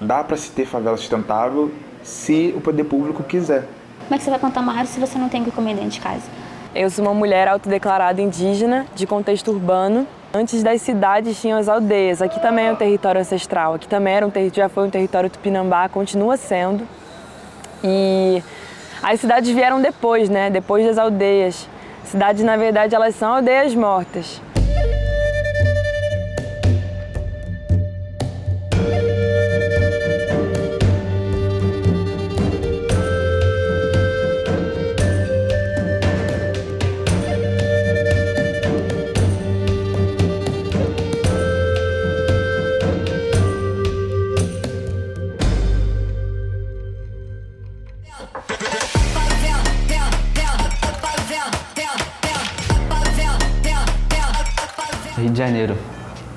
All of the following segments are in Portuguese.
Dá para se ter favela sustentável se o poder público quiser. Como é que você vai plantar uma árvore se você não tem o que comer dentro de casa? Eu sou uma mulher autodeclarada indígena, de contexto urbano. Antes das cidades tinham as aldeias. Aqui também é um território ancestral. Aqui também já foi um território tupinambá, continua sendo. E as cidades vieram depois, né? Depois das aldeias. Cidades, na verdade, elas são aldeias mortas. Rio de Janeiro,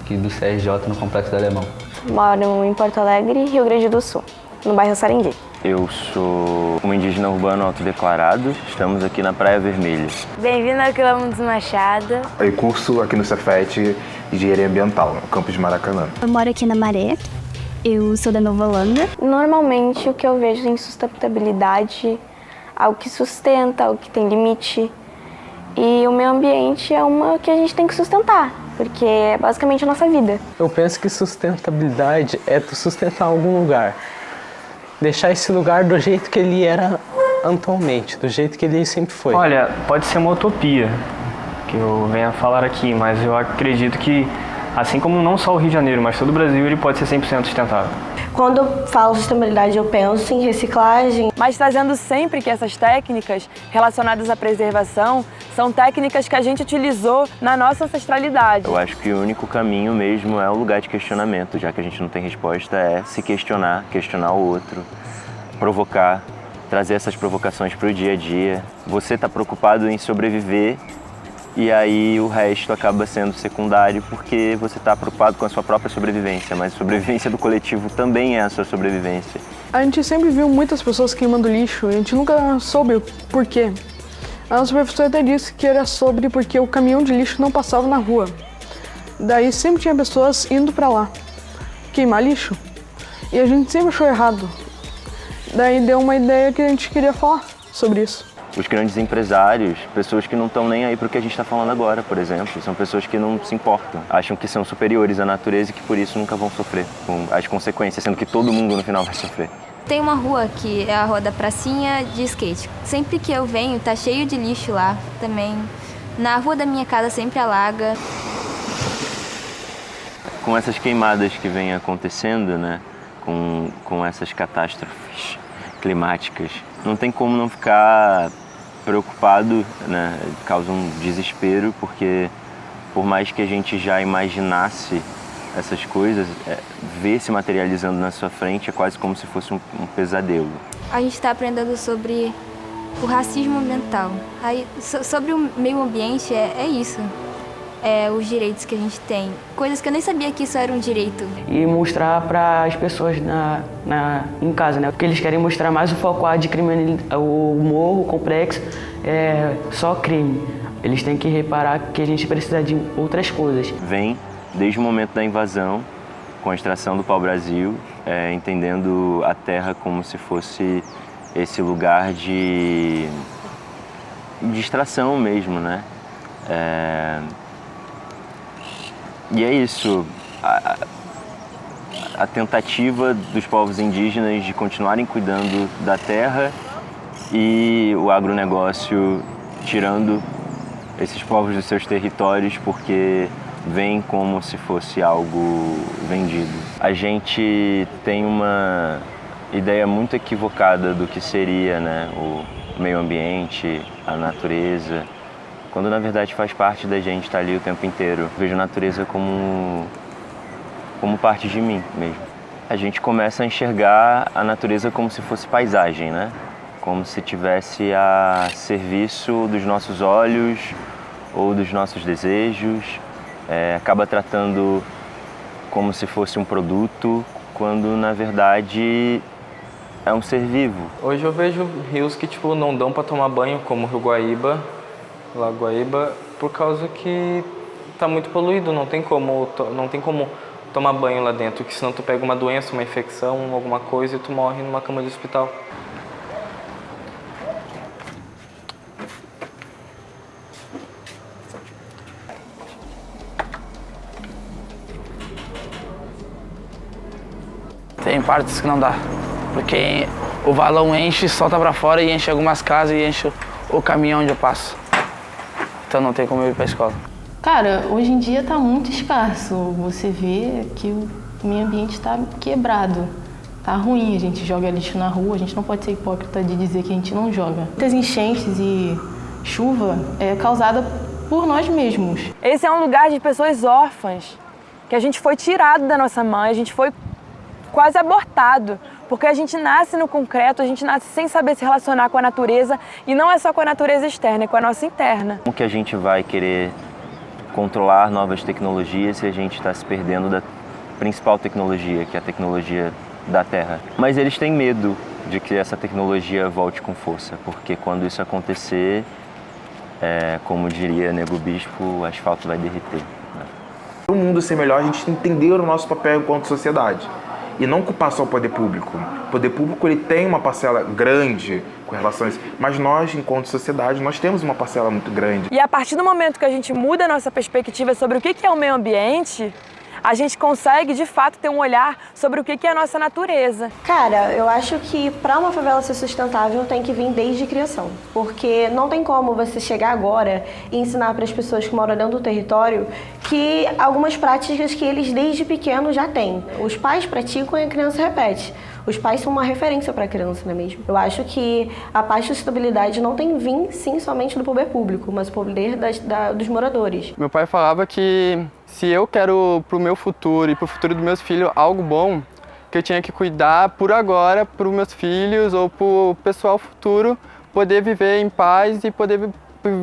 aqui do CRJ, no Complexo do Alemão. Moro em Porto Alegre, Rio Grande do Sul, no bairro Sarandi. Eu sou um indígena urbano autodeclarado, estamos aqui na Praia Vermelha. Bem-vindo ao Quilômetro Machado. Eu curso aqui no Cefet Engenharia Ambiental, no campus de Maracanã. Eu moro aqui na Maré, eu sou da Nova Holanda. Normalmente o que eu vejo em sustentabilidade, algo que sustenta, algo que tem limite. E o meio ambiente é uma que a gente tem que sustentar, porque é basicamente a nossa vida. Eu penso que sustentabilidade é tu sustentar algum lugar. Deixar esse lugar do jeito que ele era atualmente, do jeito que ele sempre foi. Olha, pode ser uma utopia que eu venha falar aqui, mas eu acredito que, assim como não só o Rio de Janeiro, mas todo o Brasil, ele pode ser 100% sustentável. Quando eu falo sustentabilidade, eu penso em reciclagem. Mas trazendo sempre que essas técnicas relacionadas à preservação são técnicas que a gente utilizou na nossa ancestralidade. Eu acho que o único caminho mesmo é o lugar de questionamento, já que a gente não tem resposta, é se questionar, questionar o outro, provocar, trazer essas provocações para o dia a dia. Você está preocupado em sobreviver e aí o resto acaba sendo secundário porque você está preocupado com a sua própria sobrevivência, mas a sobrevivência do coletivo também é a sua sobrevivência. A gente sempre viu muitas pessoas queimando lixo e a gente nunca soube o porquê. A nossa professora até disse que era sobre porque o caminhão de lixo não passava na rua. Daí sempre tinha pessoas indo para lá queimar lixo e a gente sempre achou errado. Daí deu uma ideia que a gente queria falar sobre isso. Os grandes empresários, pessoas que não estão nem aí para o que a gente está falando agora, por exemplo, são pessoas que não se importam, acham que são superiores à natureza e que por isso nunca vão sofrer com as consequências, sendo que todo mundo no final vai sofrer. Tem uma rua que é a rua da pracinha de skate. Sempre que eu venho, tá cheio de lixo lá também. Na rua da minha casa sempre alaga. Com essas queimadas que vêm acontecendo, né, com essas catástrofes climáticas, não tem como não ficar preocupado, né, causa um desespero, porque por mais que a gente já imaginasse essas coisas, ver se materializando na sua frente é quase como se fosse um pesadelo. A gente está aprendendo sobre o racismo ambiental. Aí, sobre o meio ambiente, é isso. Os direitos que a gente tem. Coisas que eu nem sabia que isso era um direito. E mostrar para as pessoas em casa, né? Porque eles querem mostrar mais o foco de criminalidade, o morro, o complexo, é só crime. Eles têm que reparar que a gente precisa de outras coisas. Vem desde o momento da invasão, com a extração do pau-brasil, entendendo a terra como se fosse esse lugar de extração mesmo, né? E é isso, a tentativa dos povos indígenas de continuarem cuidando da terra e o agronegócio tirando esses povos dos seus territórios porque vem como se fosse algo vendido. A gente tem uma ideia muito equivocada do que seria, né, o meio ambiente, a natureza, quando na verdade faz parte da gente estar ali o tempo inteiro. Vejo a natureza como parte de mim mesmo. A gente começa a enxergar a natureza como se fosse paisagem, né? Como se tivesse a serviço dos nossos olhos ou dos nossos desejos. Acaba tratando como se fosse um produto, quando na verdade é um ser vivo. Hoje eu vejo rios que não dão para tomar banho, como o Rio Guaíba, Lago Guaíba, por causa que está muito poluído, não tem como tomar banho lá dentro, que senão tu pega uma doença, uma infecção, alguma coisa e tu morre numa cama de hospital. Tem partes que não dá, porque o valão enche, solta pra fora e enche algumas casas e enche o caminhão onde eu passo. Então não tem como eu ir pra escola. Cara, hoje em dia tá muito escasso. Você vê que o meio ambiente tá quebrado. Tá ruim, a gente joga lixo na rua, a gente não pode ser hipócrita de dizer que a gente não joga. Muitas enchentes e chuva é causada por nós mesmos. Esse é um lugar de pessoas órfãs, que a gente foi tirado da nossa mãe, a gente foi quase abortado, porque a gente nasce no concreto, a gente nasce sem saber se relacionar com a natureza, e não é só com a natureza externa, é com a nossa interna. Como que a gente vai querer controlar novas tecnologias se a gente está se perdendo da principal tecnologia, que é a tecnologia da Terra? Mas eles têm medo de que essa tecnologia volte com força, porque quando isso acontecer, como diria Nego Bispo, o asfalto vai derreter. Para o mundo ser melhor, a gente tem que entender o nosso papel enquanto sociedade. E não culpar só o poder público. O poder público ele tem uma parcela grande com relação a isso, mas nós, enquanto sociedade, nós temos uma parcela muito grande. E a partir do momento que a gente muda a nossa perspectiva sobre o que é o meio ambiente, a gente consegue, de fato, ter um olhar sobre o que é a nossa natureza. Cara, eu acho que para uma favela ser sustentável tem que vir desde criação. Porque não tem como você chegar agora e ensinar para as pessoas que moram dentro do território que algumas práticas que eles desde pequeno já têm. Os pais praticam e a criança repete. Os pais são uma referência para a criança, não é mesmo? Eu acho que a parte de sustentabilidade não tem vindo, sim, somente do poder público, mas o poder dos moradores. Meu pai falava que se eu quero para o meu futuro e para o futuro dos meus filhos algo bom, que eu tinha que cuidar por agora para os meus filhos ou para o pessoal futuro poder viver em paz e poder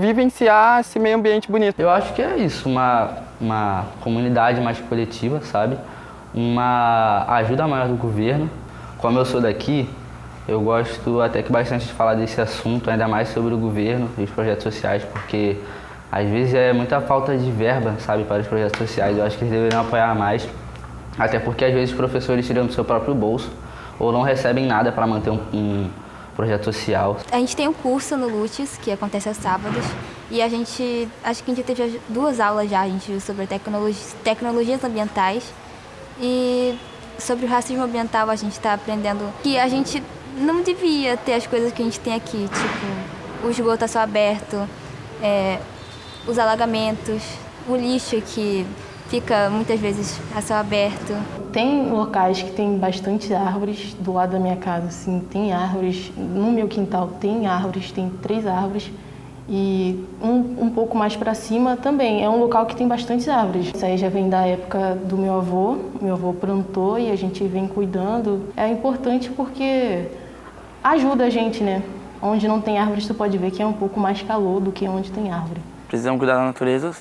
vivenciar esse meio ambiente bonito. Eu acho que é isso, uma comunidade mais coletiva, sabe? Uma ajuda maior do governo. Como eu sou daqui, eu gosto até que bastante de falar desse assunto, ainda mais sobre o governo e os projetos sociais, porque às vezes é muita falta de verba, sabe, para os projetos sociais. Eu acho que eles deveriam apoiar mais, até porque às vezes os professores tiram do seu próprio bolso ou não recebem nada para manter um projeto social. A gente tem um curso no LUTES, que acontece aos sábados, e a gente, acho que a gente teve 2 aulas já, a gente viu sobre tecnologias ambientais e sobre o racismo ambiental. A gente está aprendendo que a gente não devia ter as coisas que a gente tem aqui, tipo o esgoto a céu aberto, os alagamentos, o lixo que fica muitas vezes a céu aberto. Tem locais que tem bastante árvores do lado da minha casa, assim, tem árvores. No meu quintal tem árvores, tem 3 árvores. E um pouco mais para cima também, é um local que tem bastante árvores. Isso aí já vem da época do meu avô plantou e a gente vem cuidando. É importante porque ajuda a gente, né? Onde não tem árvores, tu pode ver que é um pouco mais calor do que onde tem árvore. Precisamos cuidar da natureza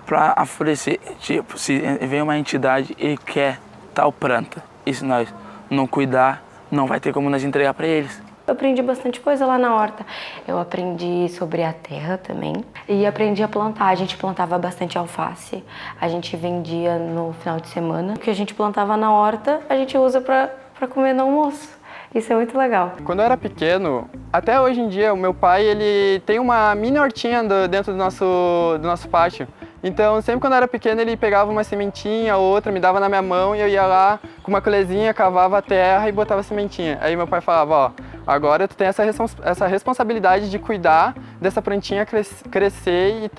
para aflorescer. Tipo, se vem uma entidade e quer tal planta, e se nós não cuidar, não vai ter como nós entregar para eles. Eu aprendi bastante coisa lá na horta. Eu aprendi sobre a terra também e aprendi a plantar. A gente plantava bastante alface, a gente vendia no final de semana. O que a gente plantava na horta, a gente usa para comer no almoço. Isso é muito legal. Quando eu era pequeno, até hoje em dia, o meu pai ele tem uma mini hortinha dentro do nosso pátio. Então, sempre quando eu era pequeno, ele pegava uma sementinha ou outra, me dava na minha mão e eu ia lá com uma colherzinha, cavava a terra e botava a sementinha. Aí meu pai falava, ó, agora tu tem essa responsabilidade de cuidar dessa plantinha crescer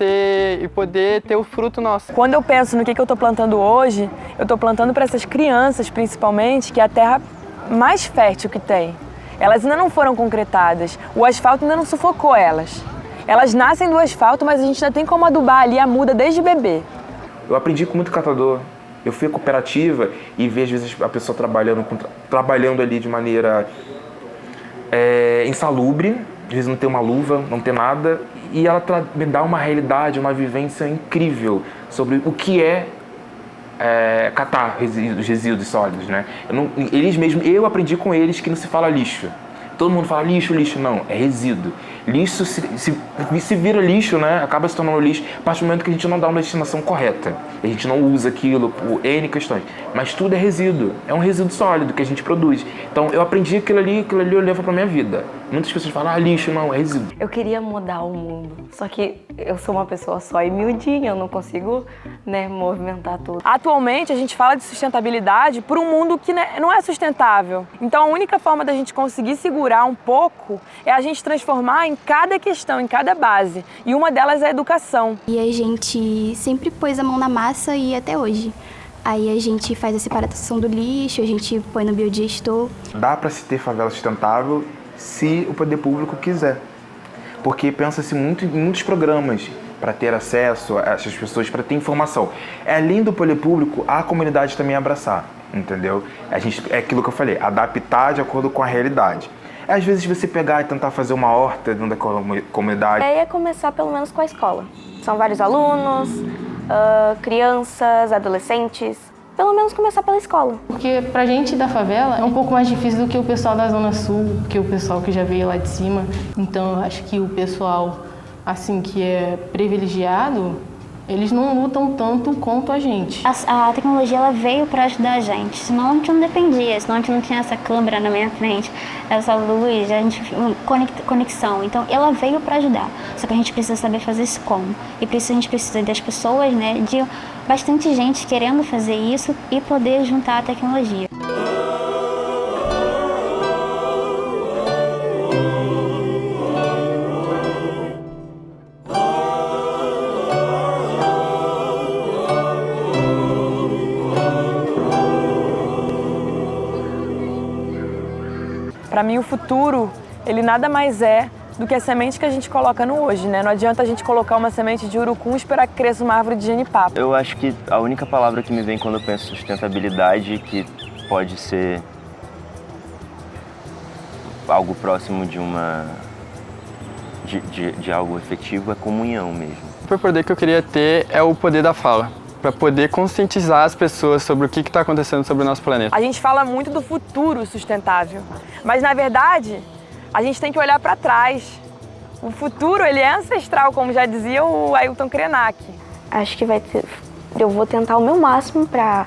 e poder ter o fruto nosso. Quando eu penso no que eu estou plantando hoje, eu estou plantando para essas crianças, principalmente, que é a terra mais fértil que tem. Elas ainda não foram concretadas, o asfalto ainda não sufocou elas. Elas nascem do asfalto, mas a gente ainda tem como adubar ali a muda desde bebê. Eu aprendi com muito catador. Eu fui à cooperativa e vejo às vezes a pessoa trabalhando ali de maneira insalubre, às vezes não tem uma luva, não tem nada, e ela me dá uma realidade, uma vivência incrível sobre o que é catar resíduos sólidos, né? Eu aprendi com eles que não se fala lixo. Todo mundo fala lixo, lixo. Não, é resíduo. Lixo se vira lixo, né? Acaba se tornando lixo a partir do momento que a gente não dá uma destinação correta. a gente não usa aquilo por N questões, mas tudo é resíduo, é um resíduo sólido que a gente produz. Então eu aprendi aquilo ali eu levo pra minha vida. Muitas pessoas falam, lixo, não, é resíduo. Eu queria mudar o mundo, só que eu sou uma pessoa só e miudinha, eu não consigo, né, movimentar tudo. Atualmente a gente fala de sustentabilidade por um mundo que não é sustentável. Então a única forma da gente conseguir segurar um pouco é a gente transformar em cada questão, em cada base. E uma delas é a educação. E a gente sempre pôs a mão na massa e até hoje. Aí a gente faz a separação do lixo, a gente põe no biodigestor. Dá para se ter favela sustentável se o poder público quiser. Porque pensa-se muito em muitos programas para ter acesso a essas pessoas, para ter informação. Além do poder público, a comunidade também abraçar, entendeu? É aquilo que eu falei, adaptar de acordo com a realidade. Às vezes você pegar e tentar fazer uma horta dentro da comunidade. A ideia é começar pelo menos com a escola. São vários alunos, crianças, adolescentes. Pelo menos começar pela escola. Porque pra gente da favela é um pouco mais difícil do que o pessoal da Zona Sul, que o pessoal que já veio lá de cima. Então eu acho que o pessoal, assim, que é privilegiado, eles não lutam tanto quanto a gente. A tecnologia ela veio para ajudar a gente, senão a gente não dependia, senão a gente não tinha essa câmera na minha frente, essa luz, a gente conexão. Então ela veio para ajudar, só que a gente precisa saber fazer isso como. E por isso a gente precisa das pessoas, né, de bastante gente querendo fazer isso e poder juntar a tecnologia. Para mim, o futuro, ele nada mais é do que a semente que a gente coloca no hoje, né? Não adianta a gente colocar uma semente de urucum e esperar que cresça uma árvore de jenipapo. Eu acho que a única palavra que me vem quando eu penso em sustentabilidade, que pode ser algo próximo de de algo efetivo, é comunhão mesmo. O superpoder que eu queria ter é o poder da fala, para poder conscientizar as pessoas sobre o que está acontecendo sobre o nosso planeta. A gente fala muito do futuro sustentável, mas na verdade a gente tem que olhar para trás. O futuro ele é ancestral, como já dizia o Ailton Krenak. Acho que eu vou tentar o meu máximo para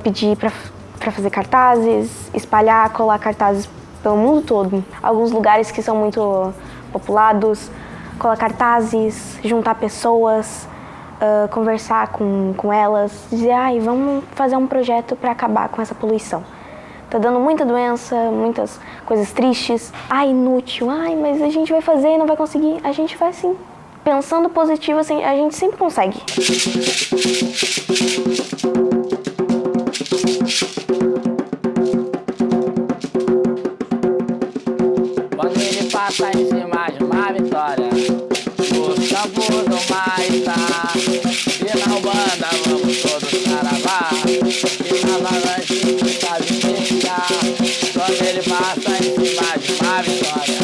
pedir para fazer cartazes, espalhar, colar cartazes pelo mundo todo. Alguns lugares que são muito populados, colar cartazes, juntar pessoas, conversar com elas, dizer, vamos fazer um projeto para acabar com essa poluição. Tá dando muita doença, muitas coisas tristes. Inútil, mas a gente vai fazer e não vai conseguir. A gente vai sim. Pensando positivo, assim, a gente sempre consegue. Quando ele passa em cima de uma vitória, os campos do mar está. E na banda vamos todos caravar, e na avalanche sabe iniciar. Quando ele passa em cima de uma vitória,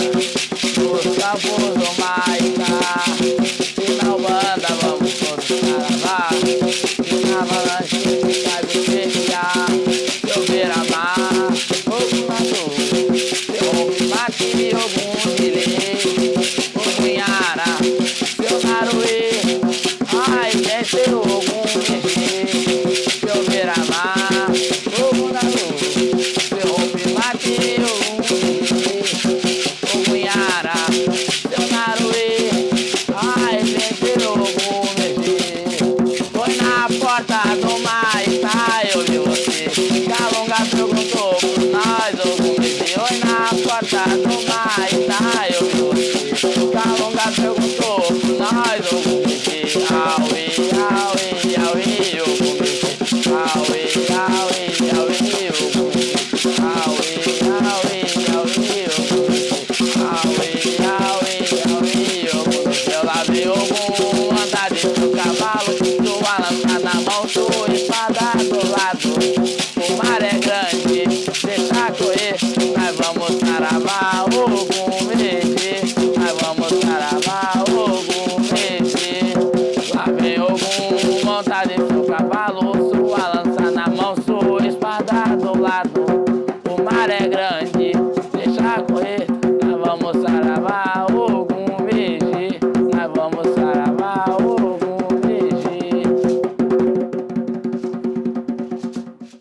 os campos do mar está. E na banda vamos todos caravar, e na avalanche sabe iniciar. Se eu ver a mar, fogo na lua, se eu me mate algum delay, o Cunhara, seu Naruê, quem ser algum mexer, se eu ver a mar, fogo na lua, se eu me mate algum delay, o Cunhara, seu Naruê, quem ser algum mexer. Foi na porta do mar, eu vi você, Calonga perguntou por nós algum mexer. Foi na porta do mar, eu vi você, Calonga perguntou por nós algum mexer. Auê, auê, auê, eu vou mexer. Auê, auê, auê, eu vou mexer. Auê, auê, auê, eu vou mexer. Auê, auê, auê, eu vou mexer. Eu lavei algum, andar dentro do cavalo, sua lança na mão, sua espada do lado. O mar é grande, deixa correr, nós vamos caravar algum mexer. Nós vamos caravar algum mexer. Lá vem algum, montado em seu cavalo, sua lança na mão, sua espada do lado. O mar é grande, deixa correr, nós vamos caravar